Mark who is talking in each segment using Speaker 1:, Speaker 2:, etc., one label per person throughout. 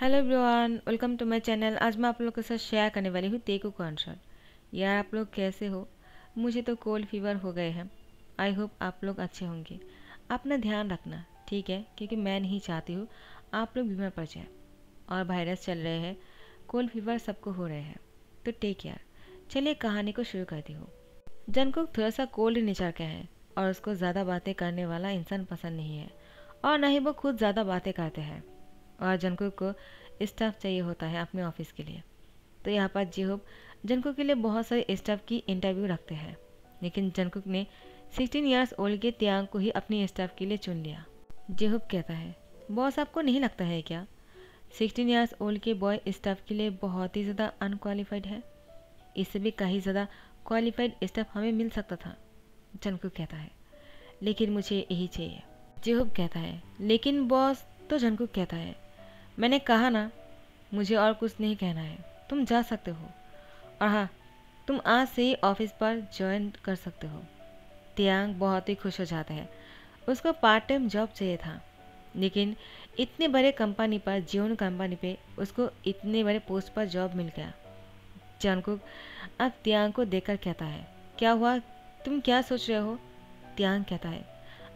Speaker 1: Hello everyone, welcome to my channel. आज मैं आप लोगों के साथ शेयर करने वाली हूँ तेकू कॉन्सर्ट। यार आप लोग कैसे हो? मुझे तो कोल्ड फीवर हो गए हैं। आई होप आप लोग अच्छे होंगे। अपना ध्यान रखना, ठीक है? क्योंकि मैं नहीं चाहती हूँ आप लोग बीमार पड़ जाए। और वायरस चल रहे हैं, कोल्ड फीवर सबको हो रहे हैं, तो टेक केयर। चलिए कहानी को शुरू करती हूँ। जंगकुक थोड़ा सा कोल्ड नेचर का है और उसको ज़्यादा बातें करने वाला इंसान पसंद नहीं है, और ना ही वो खुद ज़्यादा बातें करते हैं। और जंगकुक को स्टाफ चाहिए होता है अपने ऑफिस के लिए। तो यहाँ पर जिहोप जंगकुक के लिए बहुत सारे स्टाफ की इंटरव्यू रखते हैं, लेकिन जंगकुक ने 16 ईयर्स ओल्ड के त्यांग को ही अपनी स्टाफ के लिए चुन लिया। जिहोप कहता है, बॉस आपको नहीं लगता है क्या 16 ईयर्स ओल्ड के बॉय स्टाफ के लिए बहुत ही ज़्यादा अनक्वालिफाइड है? इससे भी कहीं ज़्यादा क्वालिफाइड स्टाफ हमें मिल सकता था। जंगकुक कहता है, लेकिन मुझे यही चाहिए। जिहोप कहता है, लेकिन बॉस। तो जंगकुक कहता है, मैंने कहा ना, मुझे और कुछ नहीं कहना है, तुम जा सकते हो। और हाँ, तुम आज से ही ऑफिस पर ज्वाइन कर सकते हो। तियांग बहुत ही खुश हो जाता है। उसको पार्ट टाइम जॉब चाहिए था, लेकिन इतने बड़े कंपनी पर, जियोन कंपनी पे उसको इतने बड़े पोस्ट पर जॉब मिल गया। जंगकुक अब तियांग को देखकर कहता है, क्या हुआ, तुम क्या सोच रहे हो? तियांग कहता है,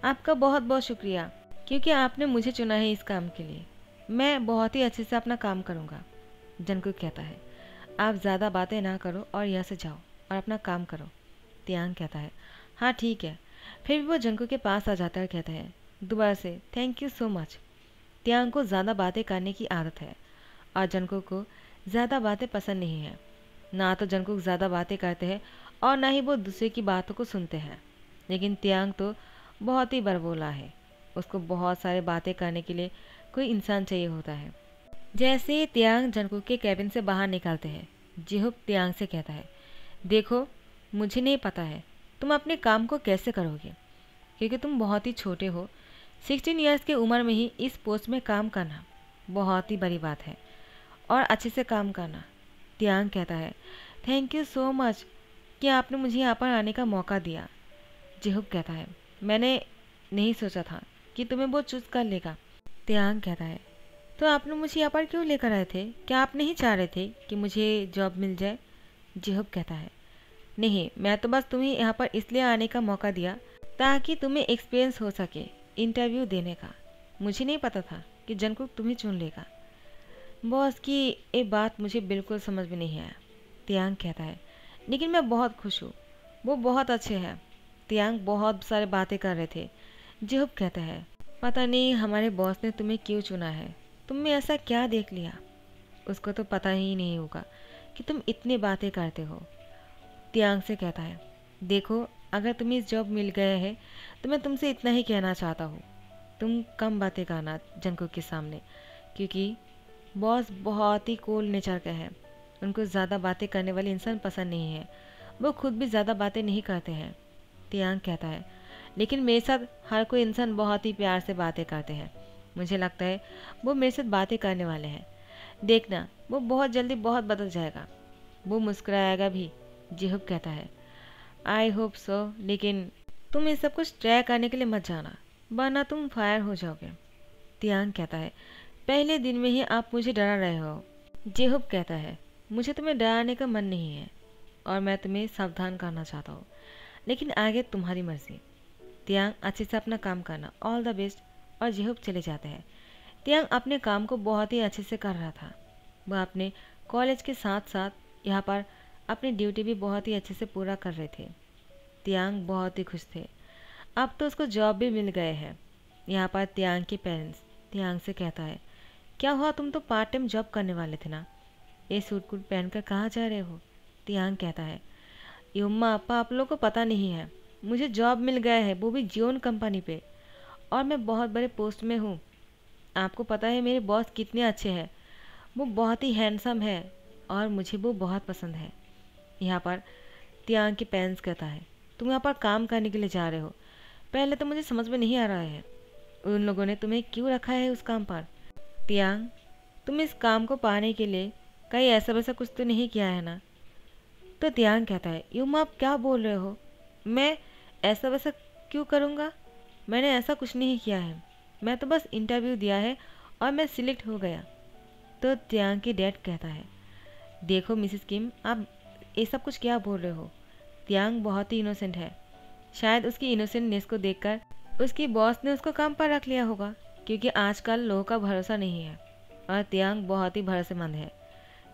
Speaker 1: आपका बहुत बहुत शुक्रिया, क्योंकि आपने मुझे चुना है इस काम के लिए। मैं बहुत ही अच्छे से अपना काम करूँगा। जंगकुक कहता है, आप ज़्यादा बातें ना करो और यहाँ से जाओ और अपना काम करो। तियांग कहता है, हाँ ठीक है। फिर भी वो जंगकुक के पास आ जाता है और कहता है, दोबारा से थैंक यू सो मच। तियांग को ज़्यादा बातें करने की आदत है और जंगकुक को ज़्यादा बातें पसंद नहीं है। ना तो जंगकुक ज़्यादा बातें करते हैं और ना ही वो दूसरे की बातों को सुनते हैं। लेकिन तियांग तो बहुत ही बड़बोला है। उसको बहुत सारे बातें करने के लिए कोई इंसान चाहिए होता है। जैसे ही तियांग जंगकुक के कैबिन से बाहर निकलते हैं, जिहुप तियांग से कहता है, देखो, मुझे नहीं पता है तुम अपने काम को कैसे करोगे, क्योंकि तुम बहुत ही छोटे हो। 16 ईयर्स की उम्र में ही इस पोस्ट में काम करना बहुत ही बड़ी बात है, और अच्छे से काम करना। तियांग कहता है, थैंक यू सो मच कि आपने मुझे यहाँ पर आने का मौका दिया। जिहुप कहता है, मैंने नहीं सोचा था कि तुम्हें वो चूज़ कर लेगा। तियांग कहता है, तो आपने मुझे यहाँ पर क्यों लेकर आए थे? क्या आप नहीं चाह रहे थे कि मुझे जॉब मिल जाए? जिहुप कहता है, नहीं, मैं तो बस तुम्हें यहाँ पर इसलिए आने का मौका दिया ताकि तुम्हें एक्सपीरियंस हो सके इंटरव्यू देने का। मुझे नहीं पता था कि जंगकुक तुम्हें चुन लेगा। बॉस की ये बात मुझे बिल्कुल समझ में नहीं आया। तियांग कहता है, लेकिन मैं बहुत खुश हूँ, वो बहुत अच्छे हैं। तियांग बहुत सारे बातें कर रहे थे। जिहुप कहता है, पता नहीं हमारे बॉस ने तुम्हें क्यों चुना है। तुम में ऐसा क्या देख लिया? उसको तो पता ही नहीं होगा कि तुम इतनी बातें करते हो। तियांग से कहता है, देखो, अगर तुम्हें इस जॉब मिल गया है तो मैं तुमसे इतना ही कहना चाहता हूँ, तुम कम बातें करना जंगकुक के सामने, क्योंकि बॉस बहुत ही कूल नेचर का है। उनको ज़्यादा बातें करने वाले इंसान पसंद नहीं है। वो खुद भी ज़्यादा बातें नहीं करते हैं। तियांग कहता है, लेकिन मेरे साथ हर कोई इंसान बहुत ही प्यार से बातें करते हैं। मुझे लगता है वो मेरे साथ बातें करने वाले हैं। देखना, वो बहुत जल्दी बहुत बदल जाएगा, वो मुस्कुराएगा भी। जिहुप कहता है, आई होप सो, लेकिन तुम ये सब कुछ ट्राई करने के लिए मत जाना, वरना तुम फायर हो जाओगे। तियांग कहता है, पहले दिन में ही आप मुझे डरा रहे हो। जिहुप कहता है, मुझे तुम्हें डराने का मन नहीं है और मैं तुम्हें सावधान करना चाहता हूँ, लेकिन आगे तुम्हारी मर्जी। तियांग, अच्छे से अपना काम करना, ऑल द बेस्ट। और जिहुप चले जाते हैं। तियांग अपने काम को बहुत ही अच्छे से कर रहा था। वह अपने कॉलेज के साथ साथ यहाँ पर अपनी ड्यूटी भी बहुत ही अच्छे से पूरा कर रहे थे। तियांग बहुत ही खुश थे। अब तो उसको जॉब भी मिल गए हैं। यहाँ पर तियांग के पेरेंट्स तियांग से कहता है, क्या हुआ, तुम तो पार्ट टाइम जॉब करने वाले थे ना, ये सूट कूट पहनकर कहाँ जा रहे हो? तियांग कहता है, यम्मा अपा, आप लोगों को पता नहीं है, मुझे जॉब मिल गया है, वो भी जियोन कंपनी पे, और मैं बहुत बड़े पोस्ट में हूँ। आपको पता है मेरे बॉस कितने अच्छे हैं, वो बहुत ही हैंडसम है और मुझे वो बहुत पसंद है। यहाँ पर तियांग के पेरेंट्स कहता है, तुम यहाँ पर काम करने के लिए जा रहे हो, पहले तो मुझे समझ में नहीं आ रहा है उन लोगों ने तुम्हें क्यों रखा है उस काम पर। तियांग, तुम इस काम को पाने के लिए कहीं ऐसा वैसा कुछ तो नहीं किया है ना? तो तियांग कहता है, युमा आप क्या बोल रहे हो, मैं ऐसा वैसा क्यों करूँगा? मैंने ऐसा कुछ नहीं किया है, मैं तो बस इंटरव्यू दिया है और मैं सिलेक्ट हो गया। तो त्यांग की डैड कहता है, देखो मिसेस किम, आप ये सब कुछ क्या बोल रहे हो? त्यांग बहुत ही इनोसेंट है। शायद उसकी इनोसेंटनेस को देखकर उसकी बॉस ने उसको काम पर रख लिया होगा, क्योंकि आजकल लोगों का भरोसा नहीं है और त्यांग बहुत ही भरोसेमंद है।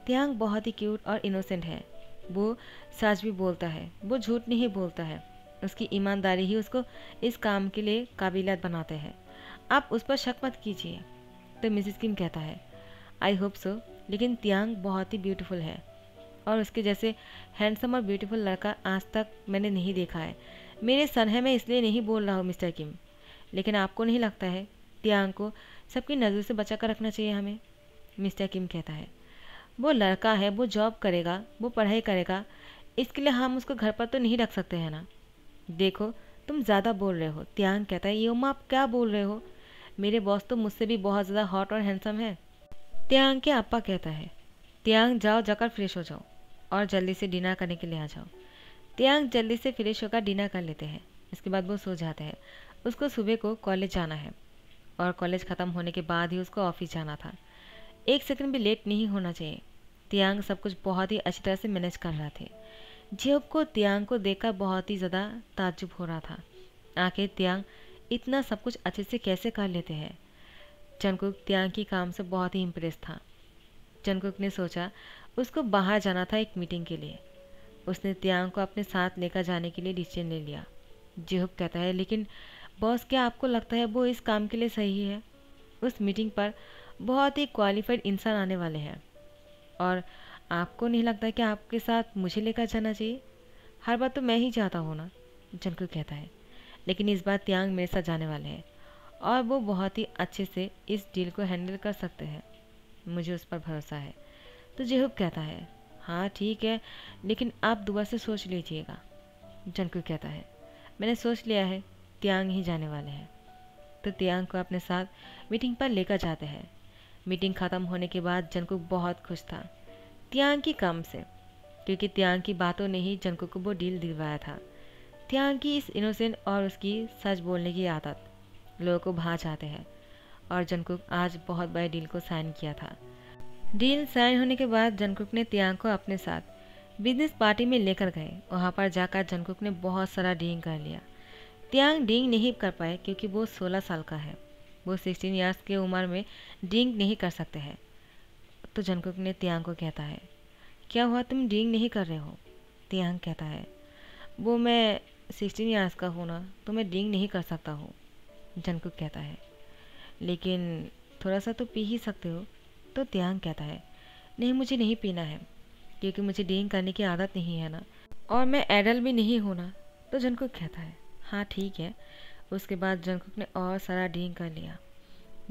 Speaker 1: त्यांग बहुत ही क्यूट और इनोसेंट है। वो सच भी बोलता है, वो झूठ नहीं बोलता है। उसकी ईमानदारी ही उसको इस काम के लिए काबिलियत बनाते हैं। आप उस पर शक मत कीजिए। तो मिसेस किम कहता है, आई होप सो, लेकिन त्यांग बहुत ही ब्यूटीफुल है और उसके जैसे हैंडसम और ब्यूटीफुल लड़का आज तक मैंने नहीं देखा है। मेरे सन है, मैं इसलिए नहीं बोल रहा हूँ मिस्टर किम, लेकिन आपको नहीं लगता है त्यांग को सबकी नज़र से बचा कर रखना चाहिए हमें? मिस्टर किम कहता है, वो लड़का है, वो जॉब करेगा, वो पढ़ाई करेगा, इसके लिए हम उसको घर पर तो नहीं रख सकते हैं ना। देखो तुम ज़्यादा बोल रहे हो। त्यांग कहता है, ये आप क्या बोल रहे हो? मेरे बॉस तो मुझसे भी बहुत ज़्यादा हॉट और हैंडसम है। त्यांग के अप्पा कहता है, त्यांग जाओ, जाकर फ्रेश हो जाओ और जल्दी से डिनर करने के लिए आ जाओ। त्यांग जल्दी से फ्रेश होकर डिनर कर लेते हैं। इसके बाद वो सो जाते हैं। उसको सुबह को कॉलेज जाना है और कॉलेज ख़त्म होने के बाद ही उसको ऑफिस जाना था। एक सेकंड भी लेट नहीं होना चाहिए। त्यांग सब कुछ बहुत ही अच्छी तरह से मैनेज कर रहा थे। जेब को त्यांग को देखकर बहुत ही ज़्यादा ताज्जुब हो रहा था। आखिर त्यांग इतना सब कुछ अच्छे से कैसे कर लेते हैं? जंगकुक त्यांग की काम से बहुत ही इम्प्रेस था। जंगकुक ने सोचा उसको बाहर जाना था एक मीटिंग के लिए। उसने त्यांग को अपने साथ लेकर जाने के लिए डिसीजन ले लिया। जेहुक कहता है, लेकिन बॉस, क्या आपको लगता है वो इस काम के लिए सही है? उस मीटिंग पर बहुत ही क्वालिफाइड इंसान आने वाले हैं और आपको नहीं लगता कि आपके साथ मुझे लेकर जाना चाहिए? हर बार तो मैं ही चाहता हूँ ना, जंगकुक कहता है, लेकिन इस बार त्यांग मेरे साथ जाने वाले हैं और वो बहुत ही अच्छे से इस डील को हैंडल कर सकते हैं। मुझे उस पर भरोसा है। तो जेहुक कहता है, हाँ ठीक है, लेकिन आप दोबारा से सोच लीजिएगा। जंगकुक कहता है, मैंने सोच लिया है, त्यांग ही जाने वाले हैं। तो त्यांग को अपने साथ मीटिंग पर लेकर जाते हैं। मीटिंग ख़त्म होने के बाद जंगकुक बहुत खुश था त्यांग की काम से, क्योंकि त्यांग की बातों ने ही जंगकुक को वो डील दिलवाया था। त्यांग की इस इनोसेंट और उसकी सच बोलने की आदत लोगों को भा जाते हैं और जंगकुक आज बहुत बड़े डील को साइन किया था। डील साइन होने के बाद जंगकुक ने त्यांग को अपने साथ बिजनेस पार्टी में लेकर गए। वहाँ पर जाकर जंगकुक ने बहुत सारा डीलिंग कर लिया। त्यांग डीलिंग नहीं कर पाए क्योंकि वो 16 साल का है। वो 16 ईयर्स की उम्र में डीलिंग नहीं कर सकते हैं। तो जंगकुक ने त्यांग को कहता है, क्या हुआ, तुम डीलिंग नहीं कर रहे हो? त्यांग कहता है, वो मैं 16 ईयर्स का हूँ ना, तो मैं डीलिंग नहीं कर सकता हूँ। जंगकुक कहता है, लेकिन थोड़ा सा तो पी ही सकते हो। तो त्यांग कहता है, नहीं, मुझे नहीं पीना है क्योंकि मुझे डीलिंग करने की आदत नहीं है ना, और मैं एडल्ट भी नहीं हूँ ना। तो जंगकुक कहता है, हाँ ठीक है। उसके बाद जंगकुक ने और सारा डीलिंग कर लिया।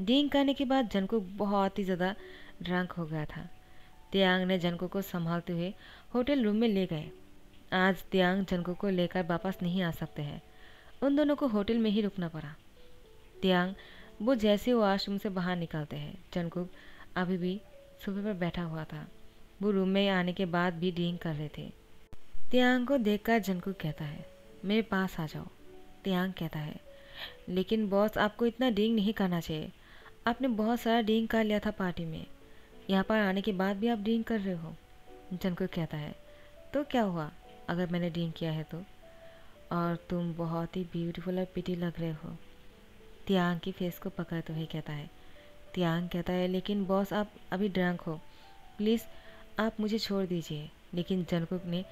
Speaker 1: डीलिंग करने के बाद जंगकुक बहुत ही ज़्यादा ड्रंक हो गया था। त्यांग ने जंगकुक को संभालते हुए होटल रूम में ले गए। आज त्यांग जंगकुक को लेकर वापस नहीं आ सकते हैं। उन दोनों को होटल में ही रुकना पड़ा। त्यांग वो जैसे वॉशरूम से बाहर निकलते हैं, जंगकुक अभी भी सोफे पर बैठा हुआ था। वो रूम में आने के बाद भी डीलिंग कर रहे थे। त्यांग को देखकर जंगकुक कहता है, मेरे पास आ जाओ। त्यांग कहता है, लेकिन बॉस, आपको इतना डीलिंग नहीं करना चाहिए। आपने बहुत सारा डीलिंग कर लिया था पार्टी में, यहाँ पर आने के बाद भी आप डीलिंग कर रहे हो। जंगकुक कहता है, तो क्या हुआ अगर मैंने डीलिंग किया है तो? और तुम बहुत ही ब्यूटीफुल और पिटी लग रहे हो। त्यांग की फेस को पकड़ते हुए कहता है। त्यांग कहता है, लेकिन बॉस, आप अभी ड्रंक हो, प्लीज़ आप मुझे छोड़ दीजिए। लेकिन जंगकुक ने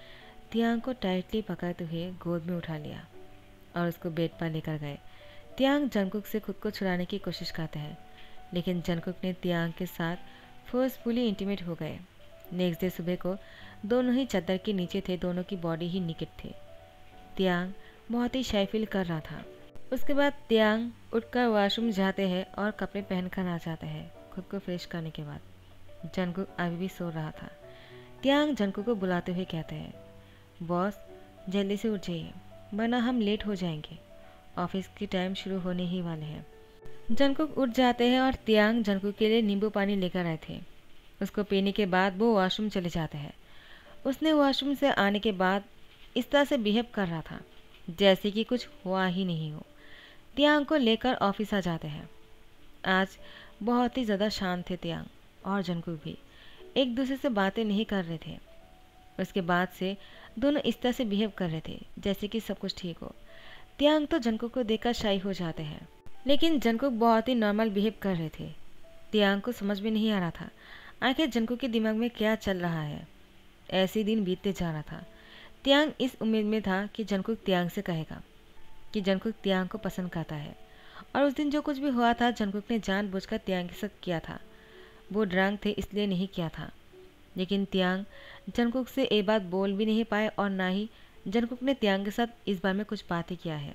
Speaker 1: त्यांग को टाइटली पकड़ते हुए गोद में उठा लिया और उसको बेड पर लेकर गए। त्यांग जंगकुक से खुद को छुड़ाने की कोशिश करते हैं, लेकिन जंगकुक ने त्यांग के साथ फोर्सफुली इंटीमेट हो गए। नेक्स्ट डे सुबह को दोनों ही चादर के नीचे थे, दोनों की बॉडी ही निकट थी। त्यांग बहुत ही शाय फील कर रहा था। उसके बाद त्यांग उठकर वॉशरूम जाते हैं और कपड़े पहनकर आ जाते हैं। खुद को फ्रेश करने के बाद जंगकुक अभी भी सो रहा था। त्यांग जंगकुक को बुलाते हुए कहते हैं, बॉस, जल्दी से उठ जाइए वरना हम लेट हो जाएंगे, ऑफिस की टाइम शुरू होने ही वाले हैं। जंगकुक उठ जाते हैं और त्यांग जंगकुक के लिए नींबू पानी लेकर आए थे। उसको पीने के बाद वो वॉशरूम चले जाते हैं। उसने वॉशरूम से आने के बाद इस तरह से बिहेव कर रहा था जैसे कि कुछ हुआ ही नहीं हो। त्यांग को लेकर ऑफिस आ जाते हैं। आज बहुत ही ज़्यादा शांत थे त्यांग। और जंकुक भी एक दूसरे से बातें नहीं कर रहे थे। उसके बाद से दोनों इस तरह से बिहेव कर रहे थे जैसे कि सब कुछ ठीक हो। त्यांग तो जंकुक को देखकर शाई हो जाते हैं, लेकिन जंकुक बहुत ही नॉर्मल बिहेव कर रहे थे। त्यांग को समझ में नहीं आ रहा था आखिर जंकुक के दिमाग में क्या चल रहा है। ऐसे ही दिन बीतते जा रहा था। त्यांग इस उम्मीद में था कि जंकुक त्यांग से कहेगा कि जंकुक त्यांग को पसंद करता है, और उस दिन जो कुछ भी हुआ था जंकुक ने जानबूझकर त्यांग के साथ किया था। वो ड्रंक थे इसलिए नहीं किया था। लेकिन त्यांग जंकुक से ये बात बोल भी नहीं पाए और ना ही जंकुक ने त्यांग के साथ इस बारे में कुछ बातें किया है।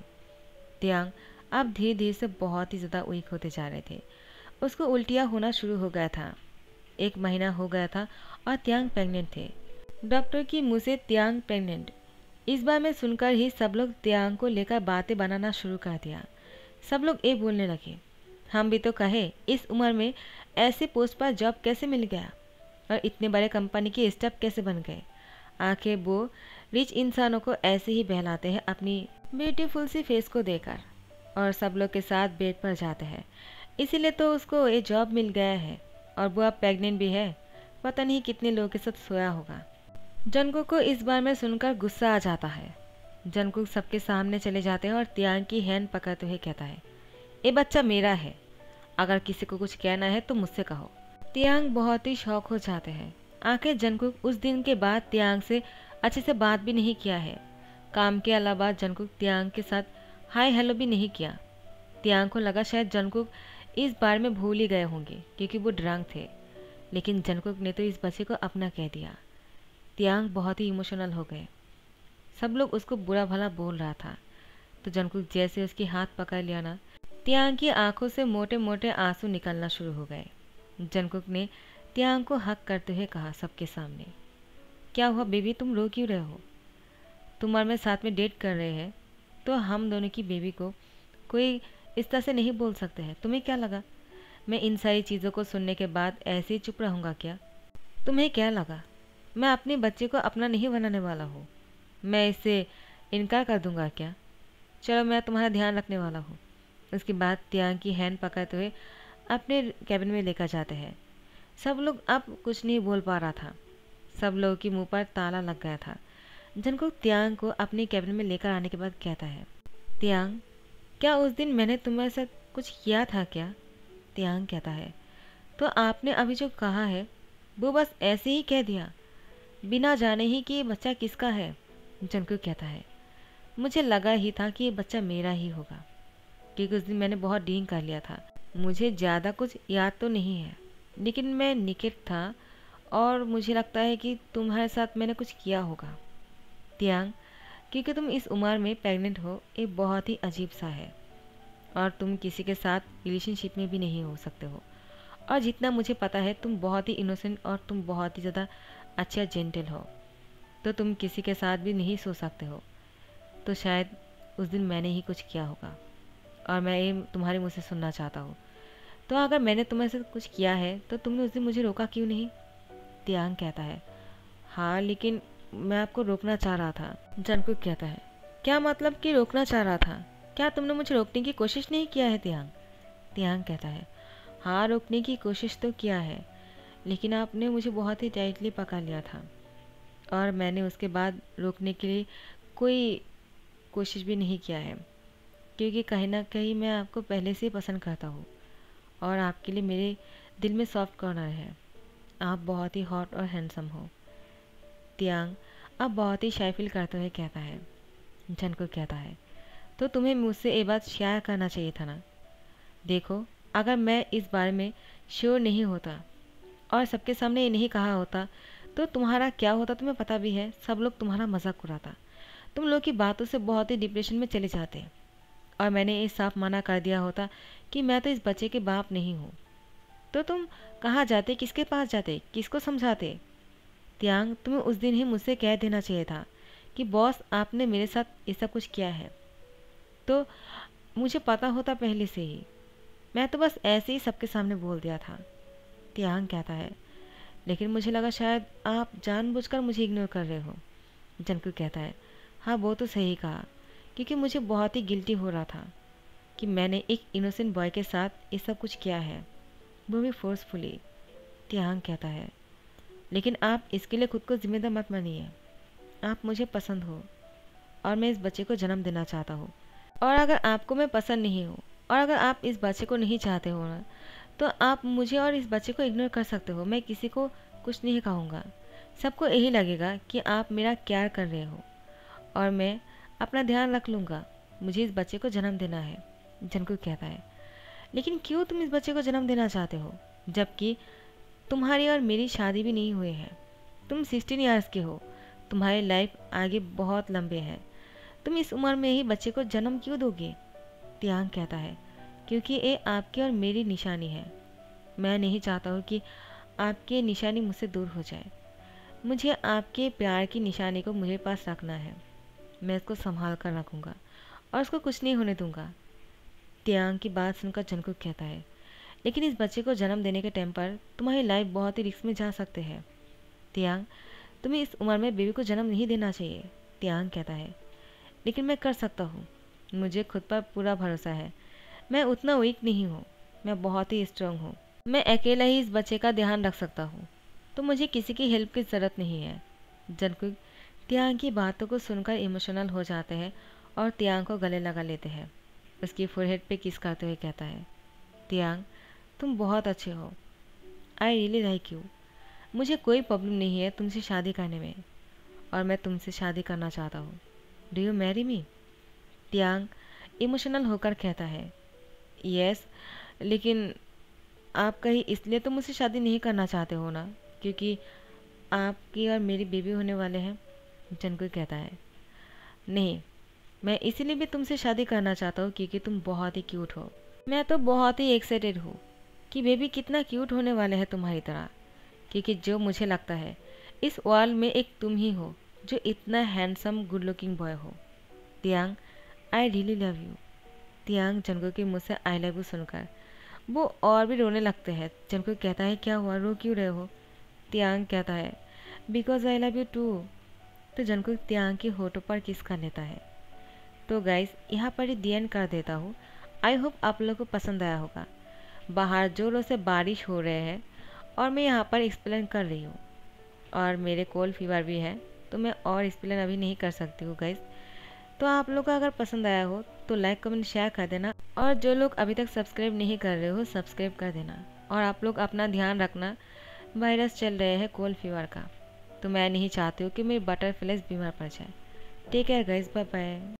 Speaker 1: त्यांग अब धीरे धीरे से बहुत ही ज़्यादा वीक होते जा रहे थे। उसको उल्टियाँ होना शुरू हो गया था। 1 महीना हो गया था और त्यांग प्रेग्नेंट थे। डॉक्टर की मुँह से त्यांग प्रेग्नेंट, इस बार में सुनकर ही सब लोग त्यांग को लेकर बातें बनाना शुरू कर दिया। सब लोग ये बोलने लगे, हम भी तो कहे इस उम्र में ऐसे पोस्ट पर जॉब कैसे मिल गया और इतने बड़े कंपनी के स्टाफ कैसे बन गए। आखिर वो रिच इंसानों को ऐसे ही बहलाते हैं अपनी ब्यूटीफुल सी फेस को देकर, और सब लोग के साथ बेड पर जाते हैं। इसीलिए तो उसको ये जॉब मिल गया है और वो अब प्रेग्नेंट भी है। पता नहीं कितने लोगों के साथ सोया होगा। जंकुक को इस बार में सुनकर गुस्सा आ जाता है। जंकुक सबके सामने चले जाते हैं और त्यांग की हैंड पकड़ते हुए कहता है, ये बच्चा मेरा है, अगर किसी को कुछ कहना है तो मुझसे कहो। त्यांग बहुत ही शौक हो जाते हैं। आखिर जंकुक उस दिन के बाद त्यांग से अच्छे से बात भी नहीं किया है। काम के अलावा जंकुक त्यांग के साथ हाय हेलो भी नहीं किया। त्यांग को लगा शायद जंकुक इस बार में भूल ही गए होंगे क्योंकि वो ड्रंक थे, लेकिन जंकुक ने तो इस बच्चे को अपना कह दिया। त्यांग बहुत ही इमोशनल हो गए। सब लोग उसको बुरा भला बोल रहा था, तो जंकुक जैसे उसकी हाथ पकड़ लिया ना, त्यांग की आंखों से मोटे मोटे आंसू निकलना शुरू हो गए। जंकुक ने त्यांग को हक करते हुए कहा सबके सामने, क्या हुआ बेबी, तुम रो क्यों रहे हो? तुम और मैं साथ में डेट कर रहे हैं तो हम दोनों की बेबी को कोई इस तरह से नहीं बोल सकते हैं। तुम्हें क्या लगा मैं इन सारी चीज़ों को सुनने के बाद ऐसे ही चुप रहूँगा क्या? तुम्हें क्या लगा मैं अपने बच्चे को अपना नहीं बनाने वाला हूँ? मैं इससे इनकार कर दूंगा क्या? चलो मैं तुम्हारा ध्यान रखने वाला हूँ। उसके बाद त्यांग की हैंड पकड़ते हुए अपने कैबिन में लेकर जाते हैं। सब लोग अब कुछ नहीं बोल पा रहा था। सब लोगों के मुंह पर ताला लग गया था। जंकुक त्यांग को अपने कैबिन में लेकर आने के बाद कहता है, त्यांग क्या उस दिन मैंने तुम्हारे साथ कुछ किया था क्या? त्यांग कहता है, तो आपने अभी जो कहा है वो बस ऐसे ही कह दिया बिना जाने ही कि ये बच्चा किसका है? जंकुक कहता है, मुझे लगा ही था कि ये बच्चा मेरा ही होगा क्योंकि उस दिन मैंने बहुत ड्रिंक कर लिया था। मुझे ज़्यादा कुछ याद तो नहीं है, लेकिन मैं निकेट था और मुझे लगता है कि तुम्हारे साथ मैंने कुछ किया होगा। त्यांग क्योंकि तुम इस उम्र में प्रेग्नेंट हो ये बहुत ही अजीब सा है, और तुम किसी के साथ रिलेशनशिप में भी नहीं हो सकते हो, और जितना मुझे पता है तुम बहुत ही इनोसेंट और तुम बहुत ही ज़्यादा अच्छा जेंटल हो, तो तुम किसी के साथ भी नहीं सो सकते हो। तो शायद उस दिन मैंने ही कुछ किया होगा और मैं ये तुम्हारे मुँह से सुनना चाहता हूँ। तो अगर मैंने तुम्हारे साथ कुछ किया है तो तुमने उस दिन मुझे रोका क्यों नहीं? त्यांग कहता है, हाँ लेकिन मैं आपको रोकना चाह रहा था। जंकुक कहता है, क्या मतलब कि रोकना चाह रहा था? क्या तुमने मुझे रोकने की कोशिश नहीं किया है त्यांग? त्यांग कहता है, हाँ रोकने की कोशिश तो किया है, लेकिन आपने मुझे बहुत ही टाइटली पकड़ लिया था और मैंने उसके बाद रोकने के लिए कोई कोशिश भी नहीं किया है, क्योंकि कहीं ना कहीं मैं आपको पहले से ही पसंद करता हूँ और आपके लिए मेरे दिल में सॉफ्ट कॉर्नर है। आप बहुत ही हॉट और हैंडसम हो। त्यांग अब बहुत ही शाय फील करते हुए कहता है। जंकुक कहता है, तो तुम्हें मुझसे ये बात शेयर करना चाहिए था ना। देखो अगर मैं इस बारे में श्योर नहीं होता और सबके सामने ये नहीं कहा होता तो तुम्हारा क्या होता तुम्हें पता भी है। सब लोग तुम्हारा मजाक उड़ाता, तुम लोग की बातों से बहुत ही डिप्रेशन में चले जाते, और मैंने ये साफ मना कर दिया होता कि मैं तो इस बच्चे के बाप नहीं हूँ, तो तुम कहाँ जाते, किसके पास जाते, किसको समझाते? त्यांग तुम्हें उस दिन ही मुझसे कह देना चाहिए था कि बॉस आपने मेरे साथ ये सब कुछ किया है, तो मुझे पता होता पहले से ही। मैं तो बस ऐसे ही सबके सामने बोल दिया था। त्यांग कहता है, लेकिन मुझे लगा शायद आप जानबूझकर मुझे इग्नोर कर रहे हो। जंकुक कहता है, हाँ वो तो सही कहा, क्योंकि मुझे बहुत ही गिल्टी हो रहा था कि मैंने एक इनोसेंट बॉय के साथ ये सब कुछ किया है, वो भी फोर्सफुली। तियांग कहता है, लेकिन आप इसके लिए खुद को जिम्मेदार मत मानिए। आप मुझे पसंद हो और मैं इस बच्चे को जन्म देना चाहता हूँ। और अगर आपको मैं पसंद नहीं हूँ और अगर आप इस बच्चे को नहीं चाहते हो ना, तो आप मुझे और इस बच्चे को इग्नोर कर सकते हो। मैं किसी को कुछ नहीं कहूँगा। सबको यही लगेगा कि आप मेरा प्यार कर रहे हो और मैं अपना ध्यान रख लूँगा। मुझे इस बच्चे को जन्म देना है, जंगकुक कहता है। लेकिन क्यों तुम इस बच्चे को जन्म देना चाहते हो, जबकि तुम्हारी और मेरी शादी भी नहीं हुई है। तुम 16 ईयर्स के हो, तुम्हारी लाइफ आगे बहुत लंबे है। तुम इस उम्र में ही बच्चे को जन्म क्यों दोगे? तियांग कहता है, क्योंकि ये आपकी और मेरी निशानी है। मैं नहीं चाहता हूँ कि आपकी निशानी मुझसे दूर हो जाए। मुझे आपके प्यार की निशानी को मुझे पास रखना है। मैं इसको संभाल कर रखूँगा और उसको कुछ नहीं होने दूंगा। तियांग की बात सुनकर जंगकुक कहता है, लेकिन इस बच्चे को जन्म देने के टाइम पर तुम्हारी लाइफ बहुत ही रिस्क में जा सकते हैं। तियांग, तुम्हें इस उम्र में बेबी को जन्म नहीं देना चाहिए। तियांग कहता है, लेकिन मैं कर सकता हूँ। मुझे खुद पर पूरा भरोसा है। मैं उतना वीक नहीं हूँ। मैं बहुत ही स्ट्रांग हूँ। मैं अकेला ही इस बच्चे का ध्यान रख सकता हूँ, तो मुझे किसी की हेल्प की ज़रूरत नहीं है। जंगकुक तियांग की बातों को सुनकर इमोशनल हो जाते हैं और तियांग को गले लगा लेते हैं। उसकी फोरहेड पे किस करते हुए कहता है, तियांग, तुम बहुत अच्छे हो। I really like you. मुझे कोई प्रॉब्लम नहीं है तुमसे शादी करने में और मैं तुमसे शादी करना चाहता हूँ। Do you marry me? Tiang emotional होकर कहता है, यस, लेकिन आप कहीं इसलिए तो मुझसे शादी नहीं करना चाहते हो ना, क्योंकि आपकी और मेरी बेबी होने वाले हैं? जंगकुक कहता है, नहीं, मैं इसीलिए भी तुमसे शादी करना चाहता हूँ क्योंकि तुम बहुत ही क्यूट हो। मैं तो बहुत ही एक्साइटेड हूँ कि बेबी कितना क्यूट होने वाले हैं तुम्हारी तरह, क्योंकि जो मुझे लगता है इस वर्ल्ड में एक तुम ही हो जो इतना हैंडसम गुड लुकिंग बॉय हो। Taehyung, I really love you. Taehyung Jungkook के मुँह से आई लव यू सुनकर वो और भी रोने लगते हैं। जंगकुक कहता है, क्या हुआ, रो क्यों रहे हो? तियांग कहता है, because I love you too. तो जंगकुक तियांग की होठों पर किस कर लेता है। तो गाइस, यहाँ पर ही दी एंड कर देता हूँ। आई होप आप लोगों को पसंद आया होगा। बाहर जोरों से बारिश हो रहे हैं और मैं यहाँ पर एक्सप्लेन कर रही हूँ और मेरे कोल्ड फीवर भी है, तो मैं और एक्सप्लेन अभी नहीं कर सकती हूँ गाइस। तो आप लोग को अगर पसंद आया हो तो लाइक कमेंट शेयर कर देना और जो लोग अभी तक सब्सक्राइब नहीं कर रहे हो सब्सक्राइब कर देना। और आप लोग अपना ध्यान रखना, वायरस चल रहे हैं कोल्ड फीवर का, तो मैं नहीं चाहती हूँ कि मेरी बटरफ्लाइज बीमार पड़ जाए। Take care guys, bye bye.